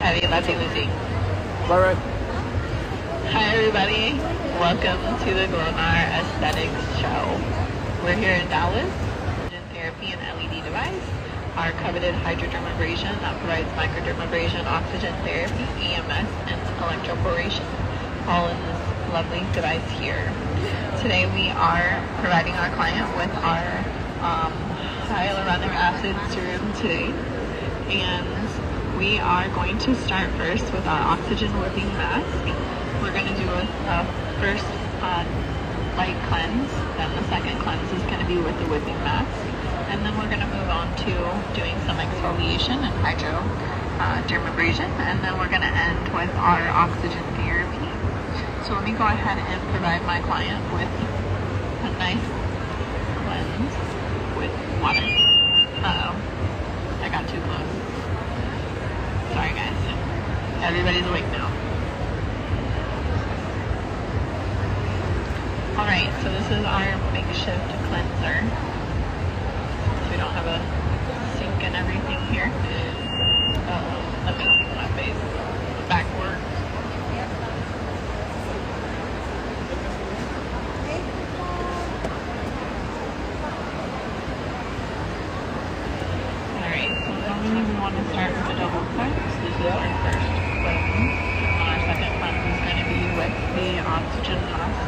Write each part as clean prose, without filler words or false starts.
Heavy lefty loosey. Alright. Hi everybody, welcome to the Glonar Aesthetics Show. We're here in Dallas. Oxygen therapy and LED device, our coveted hydrodermabrasion that provides microdermabrasion, oxygen therapy, EMS, and electroporation, all in this lovely device here. Today we are providing our client with our hyaluronic acid serum today, and we are going to start first with our oxygen whipping mask. We're going to do a first light cleanse, then the second cleanse is going to be with the whipping mask, and then we're going to move on to doing some exfoliation and hydrodermabrasion, and then we're going to end with our oxygen therapy. So let me go ahead and provide my client with a nice cleanse with water. Uh-oh, I got too close. Sorry guys, everybody's awake now. Alright, so this is our makeshift cleanser. So we don't have a sink and everything here. Let me see my face backward. Alright, so normally we want to start with a double cleanse. This is our first cleanse. And our second cleanse is going to be with the oxygen mask,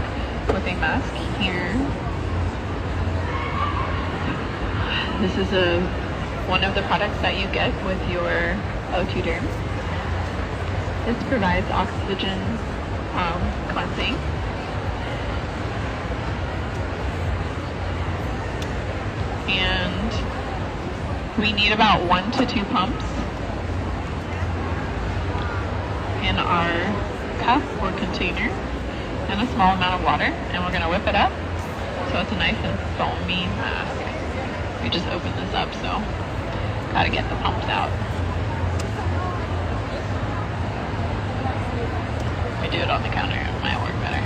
whipping mask here. This is one of the products that you get with your O2toDerm. This provides oxygen cleansing. And we need about 1 to 2 pumps in our cup or container and a small amount of water, and we're going to whip it up so it's a nice and foamy mask. We just opened this up, so gotta get the pumps out. We do it on the counter, it might work better.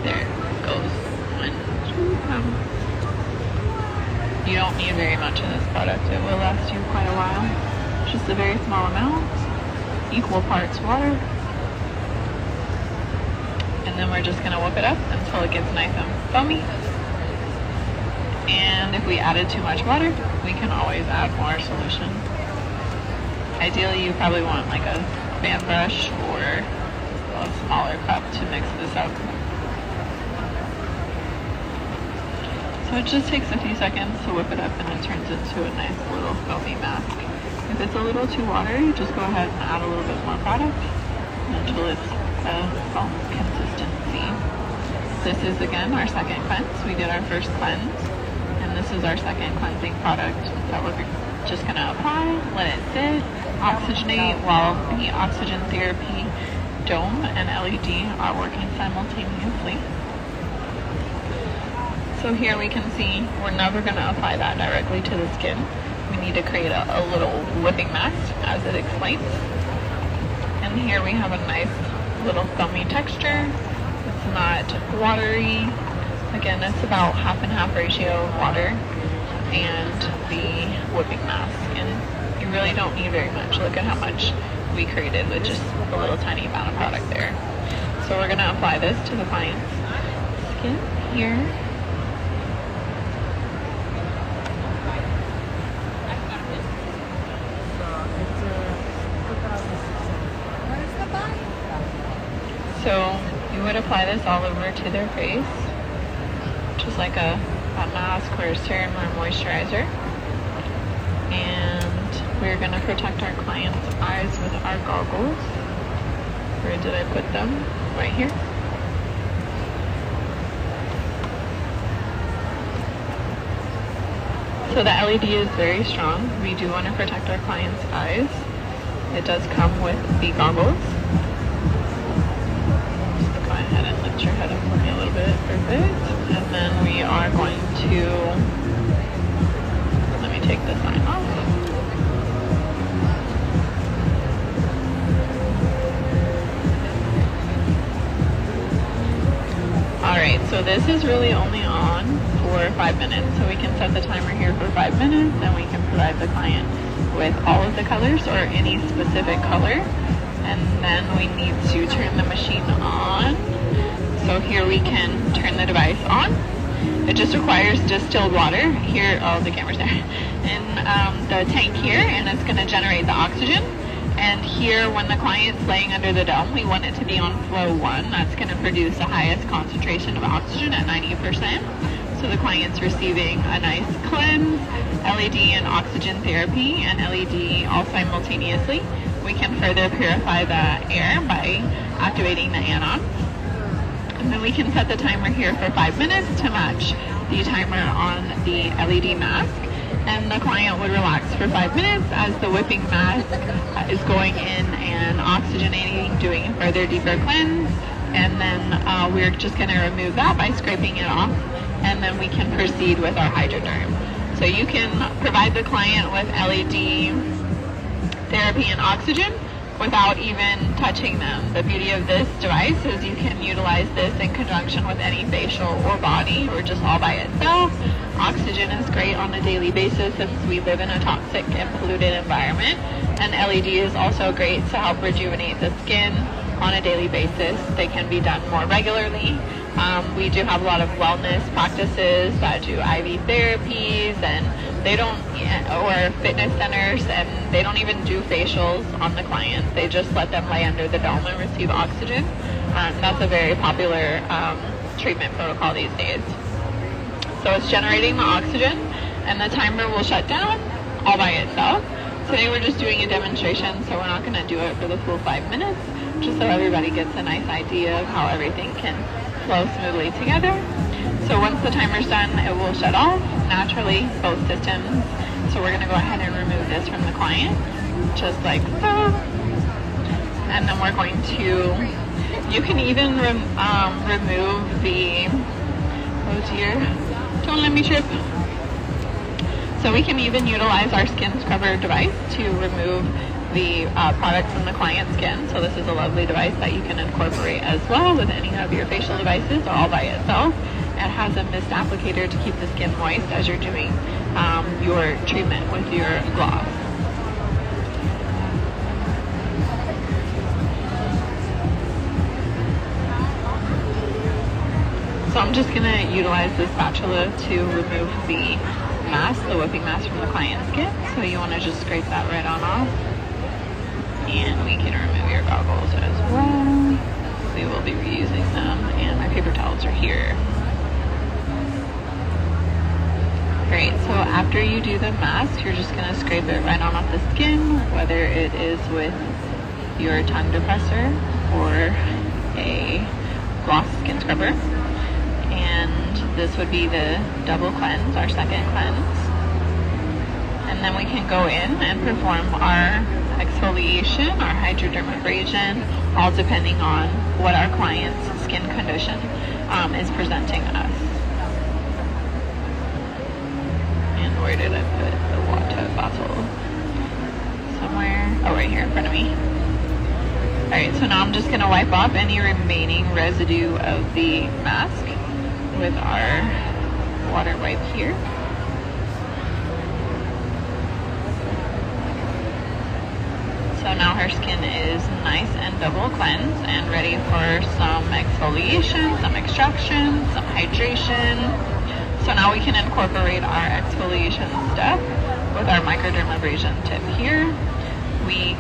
There it goes. 1, 2 pumps. You don't need very much of this product. It will last you quite a while. Just a very small amount, equal parts water. And then we're just going to whip it up until it gets nice and foamy. And if we added too much water, we can always add more solution. Ideally, you probably want like a fan brush or a smaller cup to mix this up. So it just takes a few seconds to whip it up and it turns into a nice little foamy mask. If it's a little too watery, just go ahead and add a little bit more product until it's a foam consistency. This is again our second cleanse. We did our first cleanse, and this is our second cleansing product that we're just going to apply, let it sit, oxygenate while the oxygen therapy dome and LED are working simultaneously. So here we can see we're never going to apply that directly to the skin. We need to create a little whipping mask, as it explains. And here we have a nice little foamy texture. It's not watery. Again, it's about half and half ratio of water and the whipping mask. And you really don't need very much. Look at how much we created with just a little tiny amount of product there. So we're going to apply this to the client's skin here. So you would apply this all over to their face, just like a mask or a serum or a moisturizer. And we're going to protect our client's eyes with our goggles. Where did I put them? Right here. So the LED is very strong. We do want to protect our client's eyes. It does come with the goggles. Ahead and lift your head up for me a little bit. Perfect. And then we are going to, let me take this line off. Alright, so this is really only on for 5 minutes, so we can set the timer here for 5 minutes, and we can provide the client with all of the colors or any specific color. And then we need to turn the machine on. So here we can turn the device on. It just requires distilled water here. Oh, the camera's there. In the tank here, and it's going to generate the oxygen. And here, when the client's laying under the dome, we want it to be on flow 1. That's going to produce the highest concentration of oxygen at 90%. So the client's receiving a nice cleanse, LED and oxygen therapy, and LED all simultaneously. We can further purify the air by activating the anon. And then we can set the timer here for 5 minutes to match the timer on the LED mask. And the client would relax for 5 minutes as the whipping mask is going in and oxygenating, doing a further deeper cleanse. And then we're just going to remove that by scraping it off. And then we can proceed with our hydroderm. So you can provide the client with LED therapy and oxygen without even touching them. The beauty of this device is you can utilize this in conjunction with any facial or body, or just all by itself. Oxygen is great on a daily basis since we live in a toxic and polluted environment, and LED is also great to help rejuvenate the skin on a daily basis. They can be done more regularly. We do have a lot of wellness practices that do IV therapies, and they don't, or fitness centers, and they don't even do facials on the clients. They just let them lay under the dome and receive oxygen. That's a very popular treatment protocol these days. So it's generating the oxygen, and the timer will shut down all by itself. Today we're just doing a demonstration, so we're not going to do it for the full 5 minutes, just so everybody gets a nice idea of how everything can flow smoothly together. So once the timer's done, it will shut off naturally, both systems. So we're going to go ahead and remove this from the client, just like so. And then we're going to, you can even remove the, oh dear, don't let me trip. So we can even utilize our skin scrubber device to remove the product from the client's skin. So this is a lovely device that you can incorporate as well with any of your facial devices or all by itself. It has a mist applicator to keep the skin moist as you're doing your treatment with your gloss. So I'm just going to utilize this spatula to remove the mask, the whipping mask from the client's skin. So you want to just scrape that right on off. And we can remove your goggles as well. We will be reusing them, and my paper towels are here. Great, so after you do the mask, you're just going to scrape it right on off the skin, whether it is with your tongue depressor or a gloss skin scrubber. And this would be the double cleanse, our second cleanse. And then we can go in and perform our exfoliation, our hydrodermabrasion, all depending on what our client's skin condition is presenting us. And where did I put the water bottle? Somewhere. Oh, right here in front of me. Alright, so now I'm just going to wipe off any remaining residue of the mask with our water wipe here. So now her skin is nice and double cleansed and ready for some exfoliation, some extraction, some hydration. So now we can incorporate our exfoliation step with our microdermabrasion tip here. We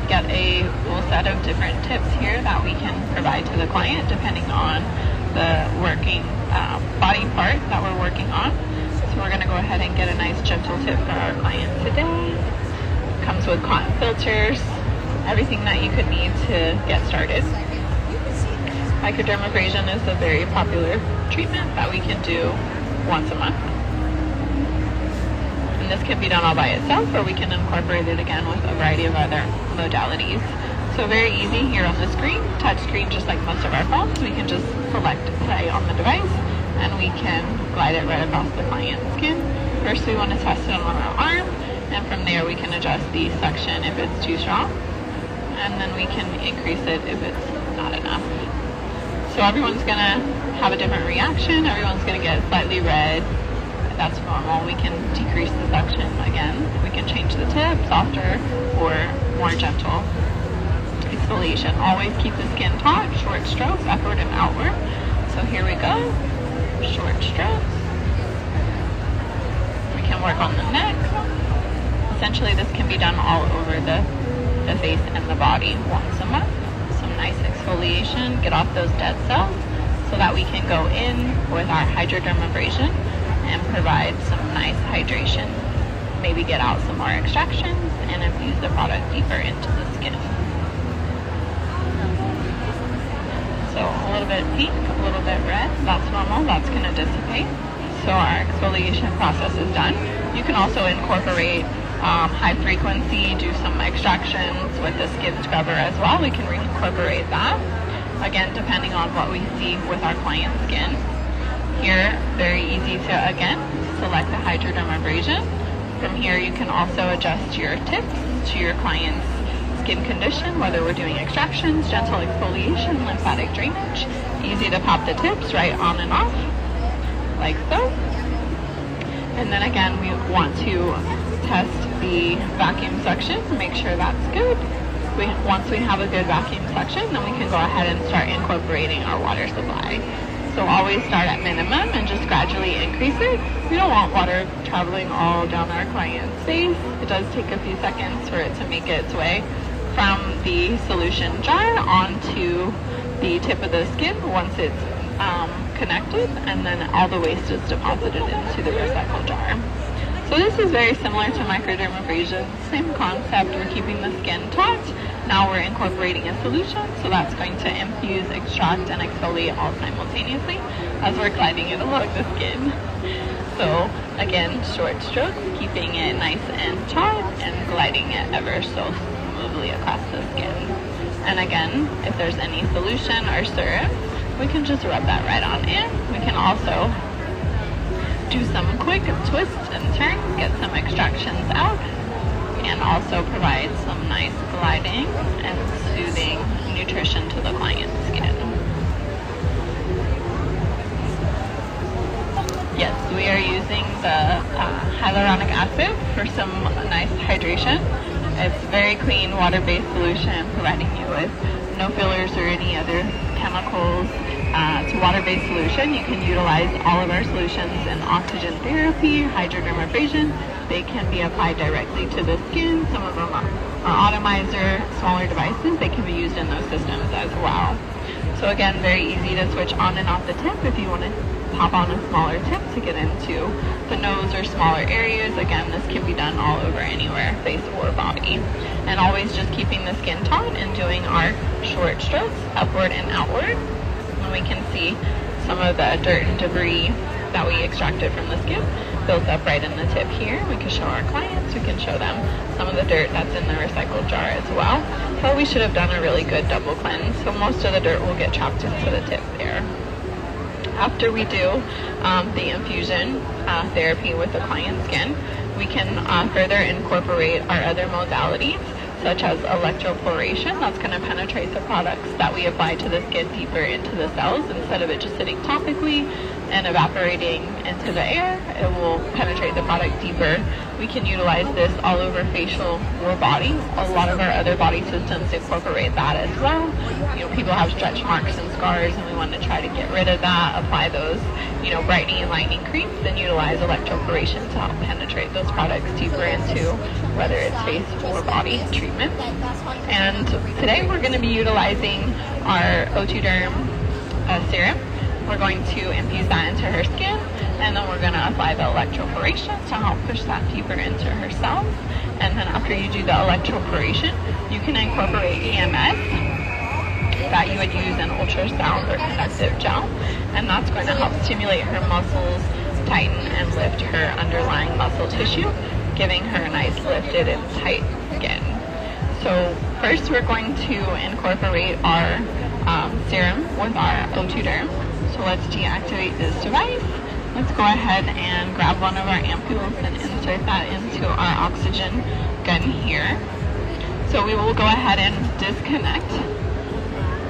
get a full set of different tips here that we can provide to the client depending on the working body part that we're working on. So we're going to go ahead and get a nice gentle tip for our client today. Comes with cotton filters, everything that you could need to get started. Microdermabrasion is a very popular treatment that we can do once a month. And this can be done all by itself, or we can incorporate it again with a variety of other modalities. So very easy here on the screen, touch screen just like most of our phones. We can just select play on the device and we can glide it right across the client's skin. First we want to test it on our arm, and from there we can adjust the suction if it's too strong, and then we can increase it if it's not enough. So everyone's gonna have a different reaction. Everyone's gonna get slightly red. That's normal. We can decrease the suction again. We can change the tip, softer or more gentle exfoliation. Always keep the skin taut, short strokes, upward and outward. So here we go, short strokes. We can work on the neck. Essentially this can be done all over the face and the body once a month. Some nice exfoliation, get off those dead cells so that we can go in with our hydrodermabrasion and provide some nice hydration. Maybe get out some more extractions and infuse the product deeper into the skin. So a little bit pink, a little bit red, that's normal, that's going to dissipate. So our exfoliation process is done. You can also incorporate high frequency, do some extractions with the skin scrubber as well. We can incorporate that, again, depending on what we see with our client's skin. Here, very easy to, again, select the hydrodermabrasion. From here, you can also adjust your tips to your client's skin condition, whether we're doing extractions, gentle exfoliation, lymphatic drainage. Easy to pop the tips right on and off, like so. And then again, we want to test the vacuum suction to make sure that's good. Once we have a good vacuum suction, then we can go ahead and start incorporating our water supply. So always start at minimum and just gradually increase it. We don't want water traveling all down our client's face. It does take a few seconds for it to make its way from the solution jar onto the tip of the skin once it's connected, and then all the waste is deposited into the recycle jar. So this is very similar to microdermabrasion, same concept. We're keeping the skin taut. Now we're incorporating a solution, so that's going to infuse, extract, and exfoliate all simultaneously as we're gliding it along the skin. So again, short strokes, keeping it nice and taut and gliding it ever so smoothly across the skin. And again, if there's any solution or serum, we can just rub that right on in. We can also do some quick twists and turns, get some extractions out, and also provide some nice gliding and soothing nutrition to the client's skin. Yes, we are using the hyaluronic acid for some nice hydration. It's very clean, water-based solution, providing you with no fillers or any other chemicals. It's a water-based solution. You can utilize all of our solutions in oxygen therapy, hydrodermabrasion. They can be applied directly to the skin. Some of them are atomizer, smaller devices. They can be used in those systems as well. So again, very easy to switch on and off the tip if you want to pop on a smaller tip to get into the nose or smaller areas. Again, this can be done all over anywhere, face or body. And always just keeping the skin taut and doing our short strokes upward and outward. And we can see some of the dirt and debris that we extracted from the skin built up right in the tip here. We can show our clients, we can show them some of the dirt that's in the recycled jar as well. But we should have done a really good double cleanse, so most of the dirt will get trapped into the tip there. After we do the infusion therapy with the client's skin, we can further incorporate our other modalities, such as electroporation. That's going to penetrate the products that we apply to the skin deeper into the cells. Instead of it just sitting topically and evaporating into the air, it will penetrate the product deeper. We can utilize this all over facial or body. A lot of our other body systems incorporate that as well. You know, people have stretch marks and scars, and we want to try to get rid of that, apply those, brightening and lightening creams, and utilize electroporation to help penetrate those products deeper into whether it's face or body treatment. And today we're going to be utilizing our O2toDerm serum. We're going to infuse that into her skin, and then we're going to apply the electroporation to help push that deeper into her cells. And then after you do the electroporation, you can incorporate EMS that you would use in ultrasound or conductive gel, and that's going to help stimulate her muscles, tighten and lift her underlying muscle tissue, giving her a nice lifted and tight skin. So first we're going to incorporate our serum with our O2toDerm. So let's deactivate this device. Let's go ahead and grab one of our ampules and insert that into our oxygen gun here. So we will go ahead and disconnect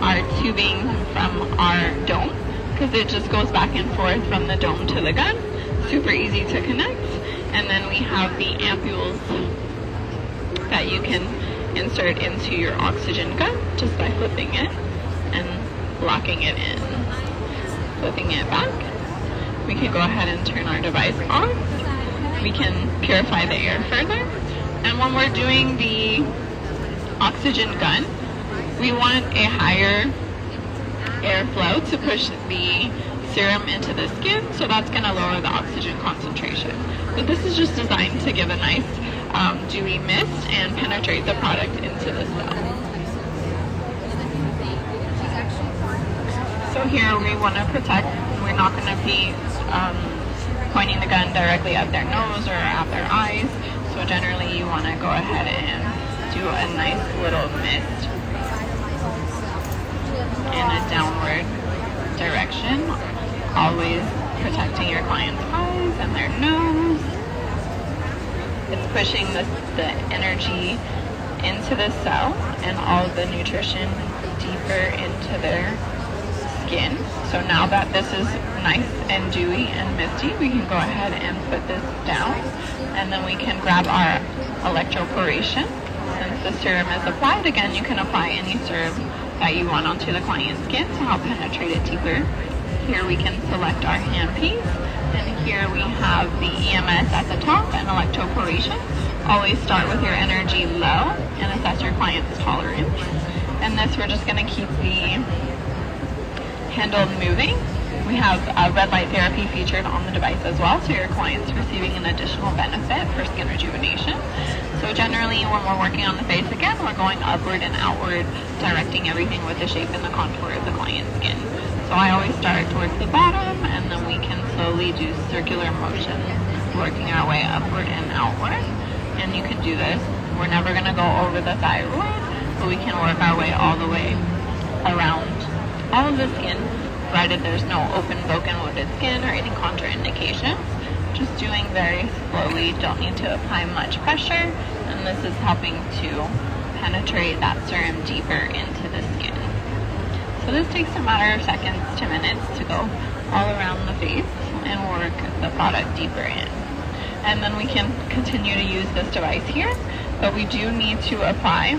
our tubing from our dome, because it just goes back and forth from the dome to the gun. Super easy to connect. And then we have the ampules that you can insert into your oxygen gun just by flipping it and locking it in. Flipping it back. We can go ahead and turn our device on. We can purify the air further. And when we're doing the oxygen gun, we want a higher airflow to push the serum into the skin, so that's going to lower the oxygen concentration. But this is just designed to give a nice dewy mist and penetrate the product into the cell. So here we want to protect, we're not going to be pointing the gun directly at their nose or at their eyes, so generally you want to go ahead and do a nice little mist in a downward direction, always protecting your client's eyes and their nose. It's pushing the energy into the cell and all the nutrition deeper into their skin. So now that this is nice and dewy and misty, we can go ahead and put this down, and then we can grab our electroporation. Since the serum is applied, again, you can apply any serum that you want onto the client's skin to help penetrate it deeper. Here we can select our handpiece, and here we have the EMS at the top and electroporation. Always start with your energy low and assess your client's tolerance. And this, we're just going to keep the handle moving. We have red light therapy featured on the device as well, so your client's receiving an additional benefit for skin rejuvenation. So generally, when we're working on the face again, we're going upward and outward, directing everything with the shape and the contour of the client's skin. So I always start towards the bottom, and then we can slowly do circular motion, working our way upward and outward. And you can do this. We're never going to go over the thyroid, but we can work our way all the way around all of the skin, provided there's no open, broken, wounded skin or any contraindications. Just doing very slowly, don't need to apply much pressure, and this is helping to penetrate that serum deeper into the skin. So this takes a matter of seconds to minutes to go all around the face and work the product deeper in. And then we can continue to use this device here, but we do need to apply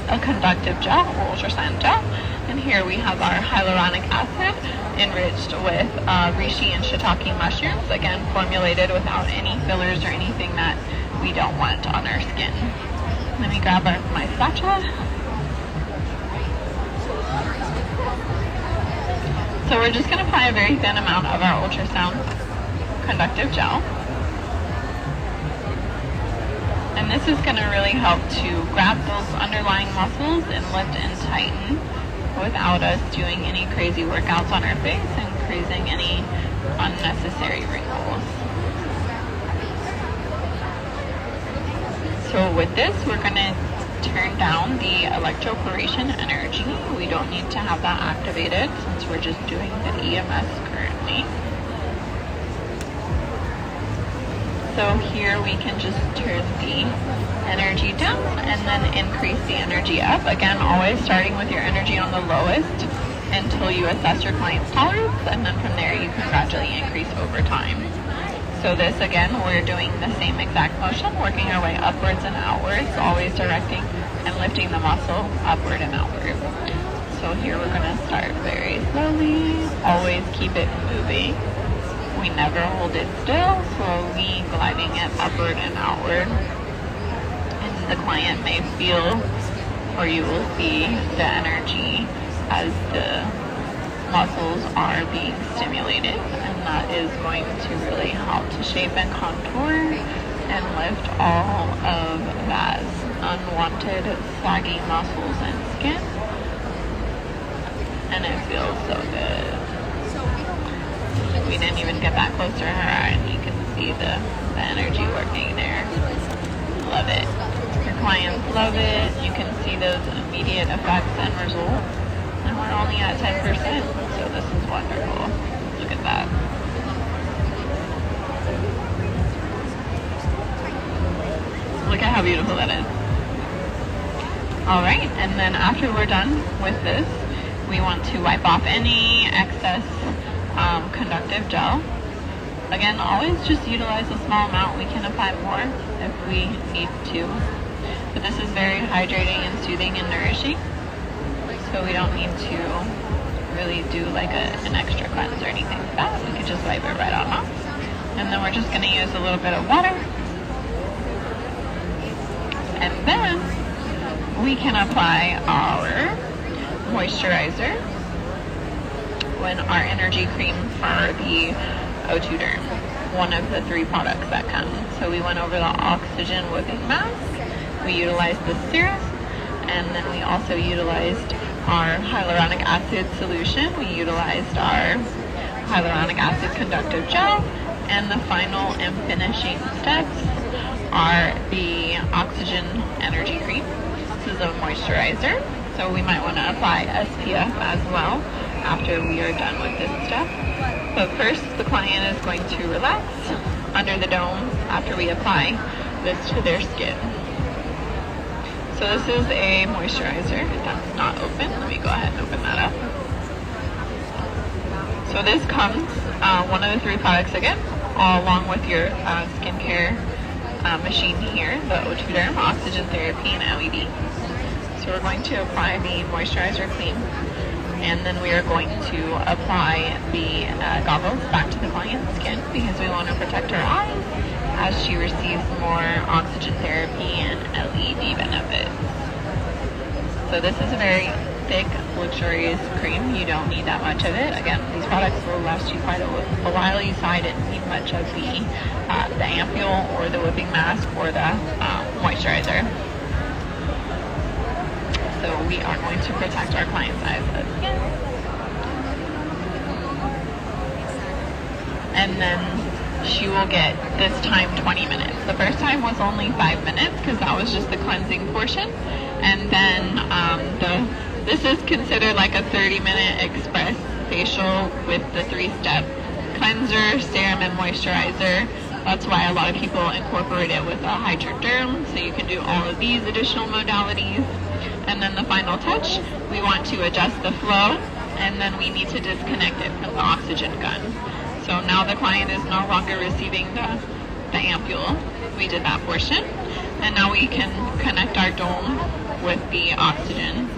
a conductive gel or ultrasound gel. And here we have our hyaluronic acid enriched with reishi and shiitake mushrooms, again formulated without any fillers or anything that we don't want on our skin. Let me grab my spatula. So we're just going to apply a very thin amount of our ultrasound conductive gel. And this is going to really help to grab those underlying muscles and lift and tighten without us doing any crazy workouts on our face and creating any unnecessary wrinkles. So with this, we're going to turn down the electroporation energy. We don't need to have that activated since we're just doing the EMS currently. So here we can just turn the energy down and then increase the energy up. Again, always starting with your energy on the lowest until you assess your client's tolerance, and then from there you can gradually increase over time. So this, again, we're doing the same exact motion, working our way upwards and outwards, always directing and lifting the muscle upward and outward. So here we're going to start very slowly, always keep it moving. We never hold it still, slowly gliding it upward and outward. And the client may feel, or you will see, the energy as the muscles are being stimulated, and that is going to really help to shape and contour and lift all of that unwanted saggy muscles and skin. And it feels so good. We didn't even get that close to her, and you can see the energy working there. Love it. Your clients love it. You can see those immediate effects and results. And we're only at 10%, so this is wonderful. Look at that. Look at how beautiful that is. Alright, and then after we're done with this, we want to wipe off any excess conductive gel. Again, always just utilize a small amount. We can apply more if we need to. But this is very hydrating and soothing and nourishing. So we don't need to really do like an extra cleanse or anything like that. We can just wipe it right on off. And then we're just going to use a little bit of water. And then we can apply our moisturizer when our energy cream for the O2toDerm, one of the 3 products that come. So we went over the oxygen whipping mask, we utilized the serum, and then we also utilized our hyaluronic acid solution. We utilized our hyaluronic acid conductive gel, and the final and finishing steps are the oxygen energy cream. This is a moisturizer, so we might want to apply SPF as well after we are done with this step. But first, the client is going to relax under the dome after we apply this to their skin. So this is a moisturizer that's not open. Let me go ahead and open that up. So this comes, one of the 3 products again, all along with your skincare machine here, the O2toDerm Oxygen Therapy and LED. So we're going to apply the moisturizer cream, and then we are going to apply the goggles back to the client's skin because we want to protect her eyes as she receives more oxygen therapy and LED benefits. So this is a very thick, luxurious cream. You don't need that much of it. Again, these products will last you quite a while. You saw I didn't need much of the ampoule or the whipping mask or the moisturizer. So we are going to protect our client's eyes again. And then she will get, this time, 20 minutes. The first time was only 5 minutes because that was just the cleansing portion. And then this is considered like a 30-minute express facial with the 3-step cleanser, serum, and moisturizer. That's why a lot of people incorporate it with a HydroDerm, so you can do all of these additional modalities. And then the final touch, we want to adjust the flow, and then we need to disconnect it from the oxygen gun. So now the client is no longer receiving the ampoule. We did that portion. And now we can connect our dome with the oxygen.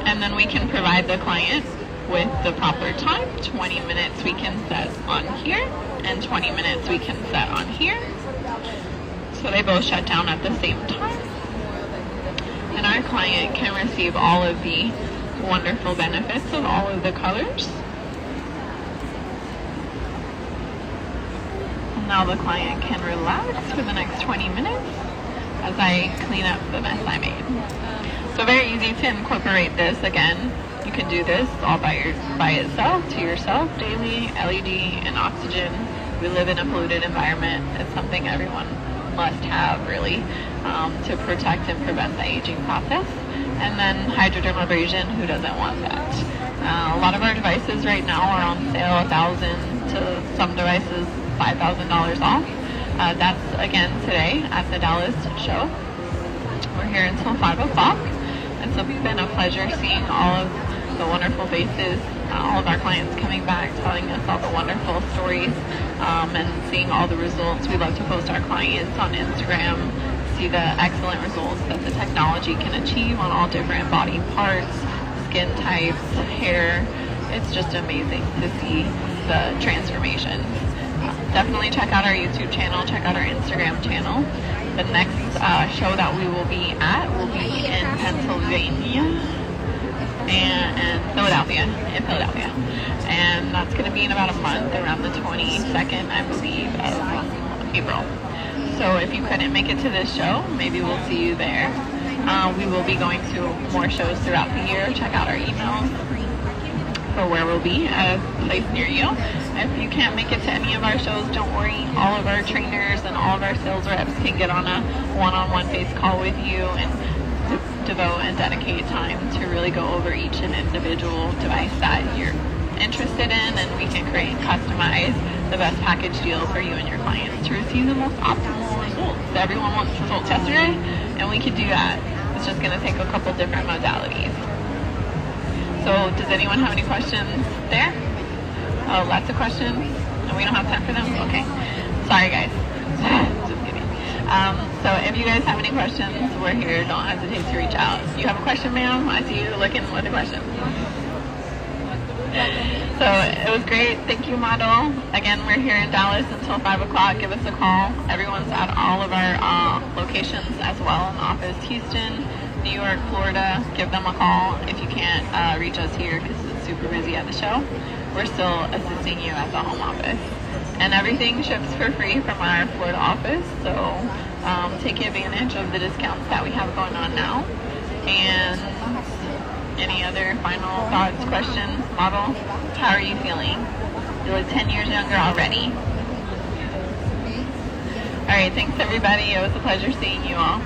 And then we can provide the client with the proper time. 20 minutes we can set on here, and 20 minutes we can set on here. So they both shut down at the same time. And our client can receive all of the wonderful benefits of all of the colors. Now the client can relax for the next 20 minutes as I clean up the mess I made. So very easy to incorporate this. Again, you can do this all by itself, to yourself, daily, LED, and oxygen. We live in a polluted environment. It's something everyone must have, really, to protect and prevent the aging process. And then hydrodermabrasion, who doesn't want that? A lot of our devices right now are on sale, $1,000 to some devices $5,000 off. That's again today at the Dallas show. We're here until 5 o'clock. And so it's been a pleasure seeing all of the wonderful faces, all of our clients coming back, telling us all the wonderful stories, and seeing all the results. We love to post our clients on Instagram, see the excellent results that the technology can achieve on all different body parts, skin types, hair. It's just amazing to see the transformations. Definitely check out our YouTube channel, check out our Instagram channel. The next show that we will be at will be in Pennsylvania and Philadelphia, and that's going to be in about a month, around the 22nd, I believe, of April. So if you couldn't make it to this show, maybe we'll see you there. We will be going to more shows throughout the year. Check out our emails for where we'll be at a place near you. If you can't make it to any of our shows, don't worry. All of our trainers and all of our sales reps can get on a one-on-one face call with you and devote and dedicate time to really go over each and individual device that you're interested in, and we can create and customize the best package deal for you and your clients to receive the most optimal results. Everyone wants results yesterday, and we can do that. As It's just going to take a couple different modalities. So does anyone have any questions there? Oh, lots of questions? And we don't have time for them? Okay. Sorry, guys. Just kidding. So if you guys have any questions, we're here. Don't hesitate to reach out. You have a question, ma'am? I see you looking with a question. So it was great. Thank you, model. Again, we're here in Dallas until 5 o'clock. Give us a call. Everyone's at all of our locations as well in the office. Houston, New York, Florida. Give them a call if you can't reach us here because it's super busy at the show. We're still assisting you at the home office. And everything ships for free from our Florida office. So take advantage of the discounts that we have going on now. And any other final thoughts, questions, model? How are you feeling? You're like 10 years younger already. All right, thanks everybody. It was a pleasure seeing you all.